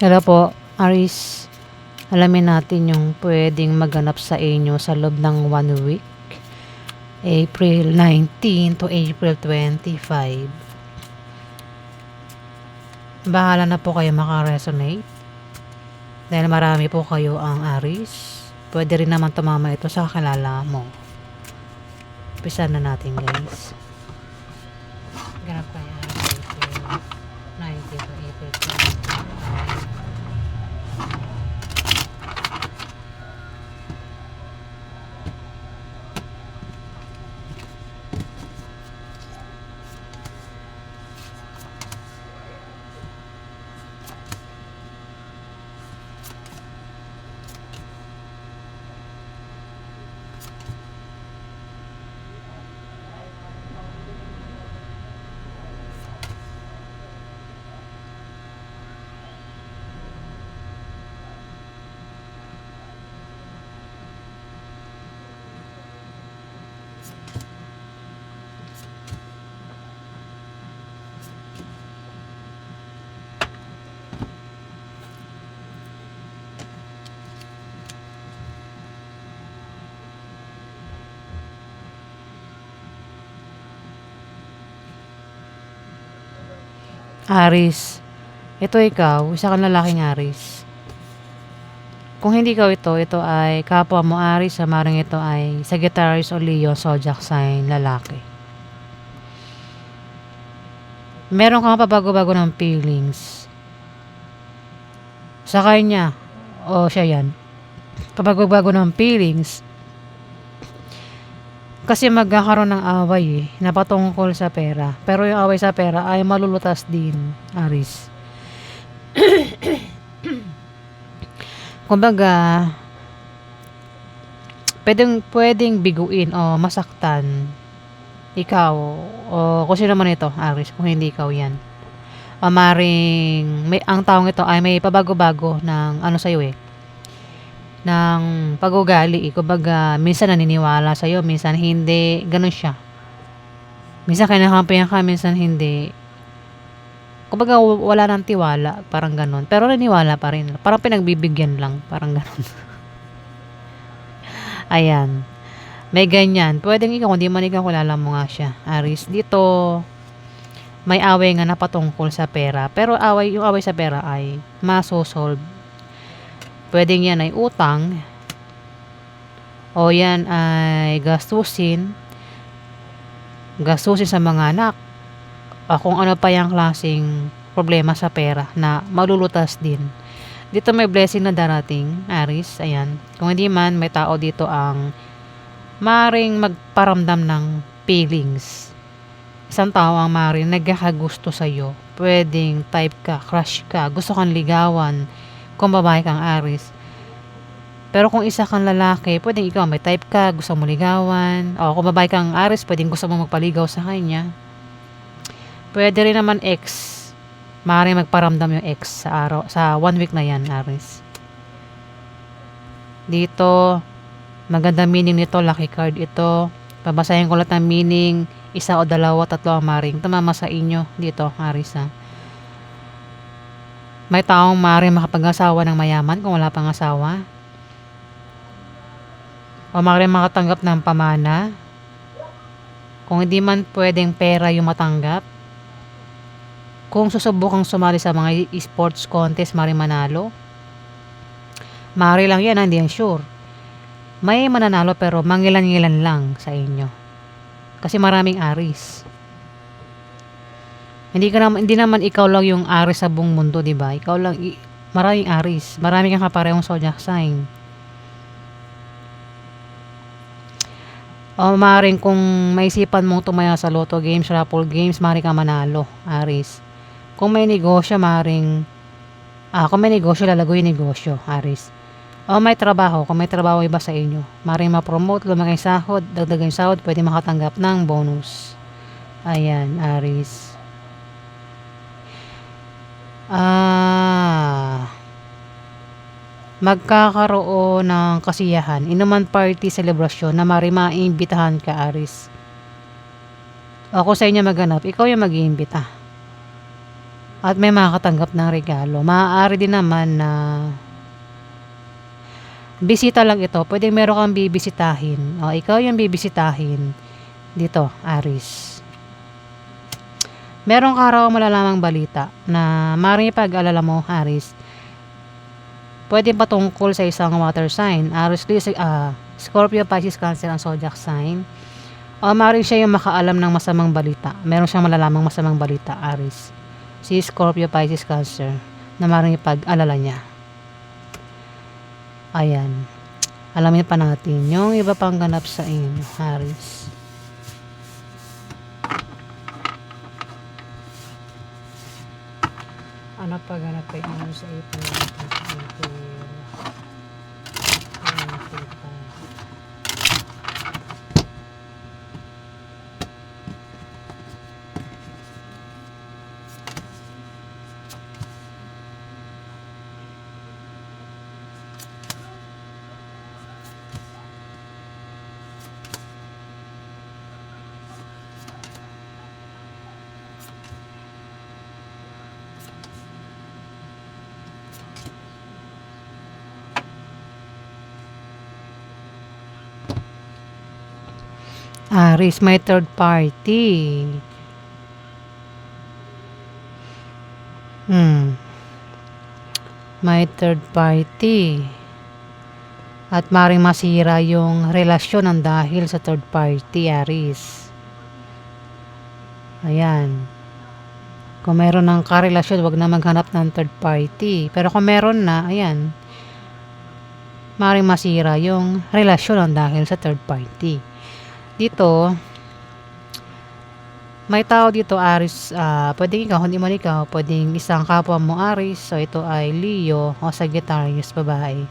Hello po, Aris. Alamin natin yung pwedeng maganap sa inyo sa loob ng 1 week. April 19 to April 25. Bahala na po kayo makaresonate. Dahil marami po kayo ang Aris. Pwede rin naman tumama ito sa kakilala mo. Umpisa na natin, guys. Ganap kayo April 19 to April 25. Aris, ito ikaw, isa kang lalaking Aris. Kung hindi ikaw ito ay kapwa mo Aris, sa maring ito ay Sagittarius o Leo, zodiac sign, lalaki. Meron kang pabago-bago ng feelings sa kanya o siya yan. Pabago-bago ng feelings kasi magkakaroon ng away na patungkol sa pera. Pero yung away sa pera ay malulutas din, Aris. Kumbaga, pwedeng biguin o masaktan ikaw o kung sino man ito, Aris, kung hindi ikaw yan. O maring ang taong ito ay may pabago-bago ng ano sa'yo ng pag-ugali. Kumbaga, minsan naniniwala sa'yo, minsan hindi, ganun siya. Minsan kinakampihan ka, minsan hindi. Kumbaga, wala nang tiwala, parang ganun. Pero naniniwala pa rin. Parang pinagbibigyan lang, parang ganun. Ayan. May ganyan. Pwedeng ikaw, hindi man ikaw, kilala mo nga siya. Aris, dito, may away nga na patungkol sa pera. Pero yung away sa pera ay masosolve. Pwedeng yan ay utang. O yan ay gastusin sa mga anak. O kung ano pa yung klaseng problema sa pera na malulutas din. Dito may blessing na darating, Aris. Ayan. Kung hindi man, may tao dito ang maring magparamdam ng feelings. Isang tao ang maring nagkakagusto sa'yo. Pwedeng type ka, crush ka, gusto kang ligawan, kung babae kang Aris. Pero kung isa kang lalaki, pwedeng ikaw may type ka, gusto mo ligawan. O kung babae kang Aris, pwedeng gusto mo magpaligaw sa kanya. Pwede rin naman ex. Maaaring magparamdam yung ex sa 1 week na yan, Aris. Dito, maganda meaning nito, lucky card ito. Babasahin ko lang ng meaning, isa o dalawa, tatlo ang maring tumama sa inyo dito, Aris, ha. May taong maaaring makapag-asawa ng mayaman kung wala pang asawa. O maaaring makatanggap ng pamana. Kung hindi man pwedeng pera yung matanggap. Kung susubukang sumali sa mga sports contest, maaaring manalo. Maaari lang yan, hindi yan sure. May mananalo pero mangilan-ngilan lang sa inyo. Kasi maraming Aris. Hindi naman ikaw lang yung Aris sa buong mundo, di ba? Ikaw lang, maraming Aris. Maraming kang kaparehong zodiac sign. O maaaring kung maisipan mong tumaya sa lotto games, raffle games, maaari ka manalo, Aris. Kung may negosyo, kung may negosyo, lalago yung negosyo, Aris. O may trabaho, kung may trabaho iba sa inyo, maaaring ma-promote, lumaki sahod, dagdagan sahod, pwede makatanggap ng bonus. Ayan, Aris. Magkakaroon ng kasiyahan, inuman party celebration na maimbitahan ka, Aris. O kung sa inyo maganap, ikaw yung mag-iimbita. at may makakatanggap ng regalo. Maaari din naman na bisita lang ito. Pwedeng meron kang bibisitahin. O, ikaw yung bibisitahin dito, Aries. Meron ka raw malalamang balita na maaaring pag-alala mo, Aries. Pwede patungkol sa isang water sign. Aries, Scorpio, Pisces, Cancer ang zodiac sign. O maaaring siya yung makaalam ng masamang balita. Meron siyang malalamang masamang balita, Aries. Si Scorpio, Pisces, Cancer na maaaring pag-alala niya. Ayan. Alamin pa natin yung iba pang ganap sa inyo, Aries. Ano pa ganap kay inyo sa April? Aries, may third party. May third party. At maring masira yung relasyon ng dahil sa third party, Aries. Ayan. Kung meron ng karelasyon, wag na maghanap ng third party. Pero kung meron na, ayan, maring masira yung relasyon ng dahil sa third party. Dito, may tao dito, Aries, pwedeng ikaw, hindi man ikaw, pwedeng isang kapwa mo, Aries, so ito ay Leo o Sagittarius, babae.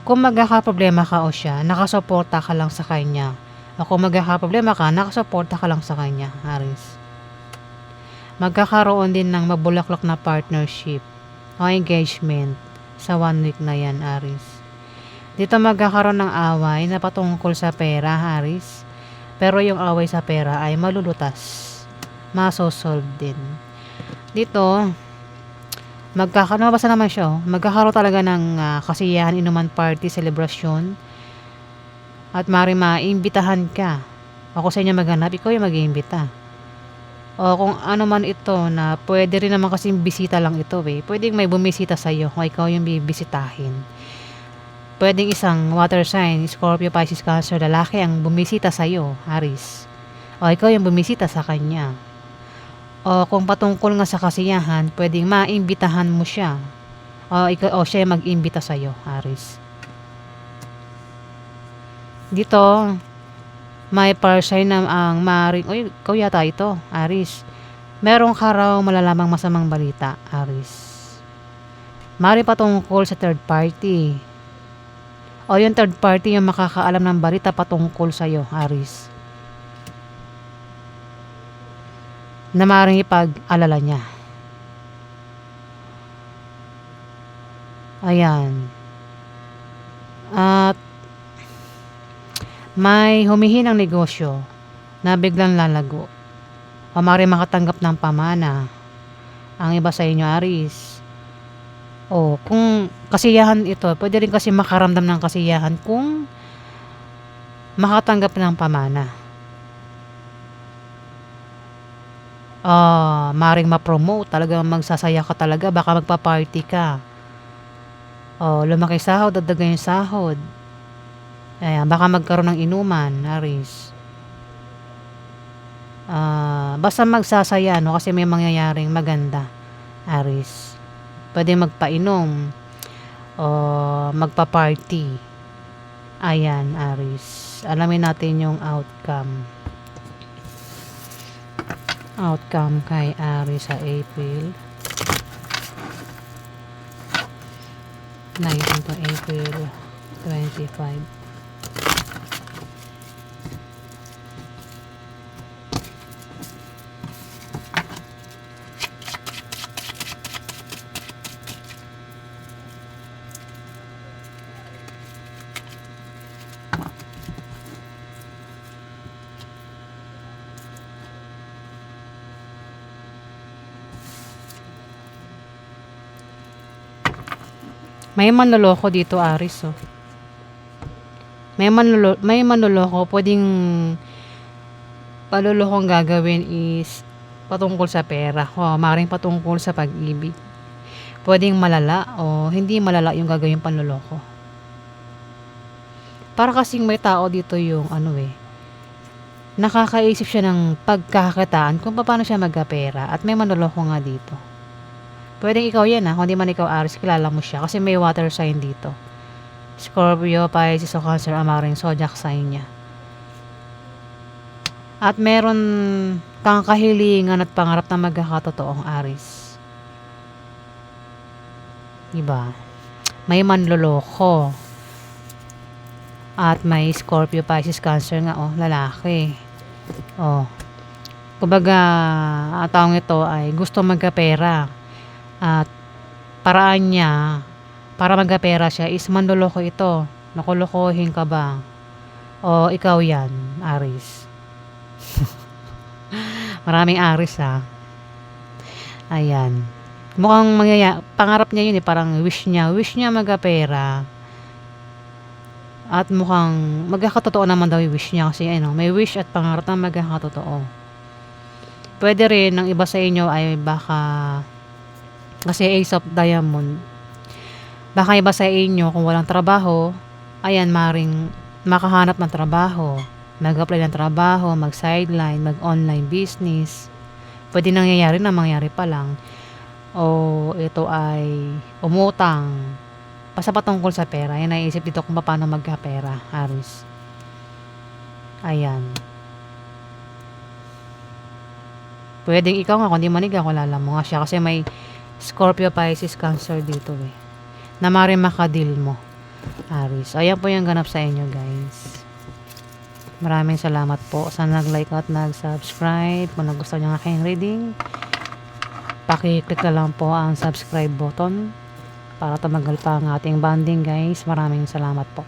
Kung magkakaproblema ka o siya, nakasuporta ka lang sa kanya. O kung magkakaproblema ka, nakasuporta ka lang sa kanya, Aries. Magkakaroon din ng mabulaklak na partnership o engagement sa 1 week na yan, Aries. Dito magkakaroon ng away na patungkol sa pera, Aries. Pero yung away sa pera ay malulutas. Masosolve din. Dito, nabasa naman siya, magkakaroon talaga ng kasiyahan, inuman, party, celebration. At maimbitahan ka. Ako sa inyo maghanap, ikaw yung mag-iimbita. O kung ano man ito na pwede rin naman kasing bisita lang ito pwedeng may bumisita sa'yo kung ikaw yung bibisitahin. Pwedeng isang water sign, Scorpio, Pisces, Cancer, lalaki ang bumisita sa'yo, Aries. O ikaw yung bumisita sa kanya. O kung patungkol nga sa kasiyahan, pwedeng maimbitahan mo siya. O siya yung mag-imbita sa'yo, Aries. Dito, may parsign na ang maaaring, ikaw yata ito, Aries. Meron ka raw malalamang masamang balita, Aries. Maaaring patungkol sa third party. O yung third party yung makakaalam ng balita patungkol sa'yo, Aries. Na maaaring ipag-alala niya. Ayan. At may humihinang negosyo na biglang lalago. O maaaring makatanggap ng pamana ang iba sa inyo, Aries. O kung kasiyahan ito, pwede rin kasi makaramdam ng kasiyahan kung makatanggap ng pamana. Maaaring ma-promote, talagang magsasaya ka talaga, baka magpa-party ka. Lumaki sahod, dagdagan yung sahod. Ayan, baka magkaroon ng inuman, Aries. Basta magsasaya, no? Kasi may mangyayaring maganda, Aries. Pwede magpainom o magpa-party. Ayan, Aries. Alamin natin yung outcome. Outcome kay Aries sa April 19 to April 25. May manloloko dito, Aris, oh. May manloloko, pwedeng panlolokong gagawin is patungkol sa pera o maaaring patungkol sa pag-ibig. Pwedeng malala o hindi malala yung gagawing panloloko. Para kasing may tao dito yung nakakaisip siya ng pagkakakitaan kung paano siya magkapera at may manloloko nga dito. Pwedeng ikaw yan kung di man ikaw Aries, kilala mo siya kasi may water sign dito. Scorpio, Pisces o Cancer ang maaaring zodiac sign niya. At meron kang kahilingan at pangarap na magkakatotoong Aries. Diba? May manloloko. At may Scorpio, Pisces, Cancer nga, lalaki. Kumbaga, ang taong ito ay gusto magkapera. At paraan niya para magkapera siya is manloloko ito. Nakulokohin ka ba? O ikaw yan, Aries. Maraming Aries Ayan. Mukhang pangarap niya yun parang wish niya magkapera. At mukhang magkakatotoo naman daw yung wish niya kasi may wish at pangarap na magkakatotoo. Pwede rin ng iba sa inyo ay baka kasi Ace of Diamond. Baka iba sa inyo kung walang trabaho, ayan maring makahanap ng trabaho, mag-apply ng trabaho, mag-sideline, mag-online business. Pwede nangyayari na mangyari pa lang. O ito ay umutang. Basta patungkol sa pera. Yan naisip dito kung paano magkapera, Aries. Ayan. Pwedeng ikaw nga, kung di man ikaw, kilala mo nga siya. Kasi may Scorpio, Pisces, Cancer dito na maaaring makadil mo, Aries. Ayan po yung ganap sa inyo, guys. Maraming salamat po sa nag-like at nag-subscribe. Kung nagustuhan niyo ang aking reading, paki-click na lang po ang subscribe button para tumagal pa ang ating bonding, guys. Maraming salamat po.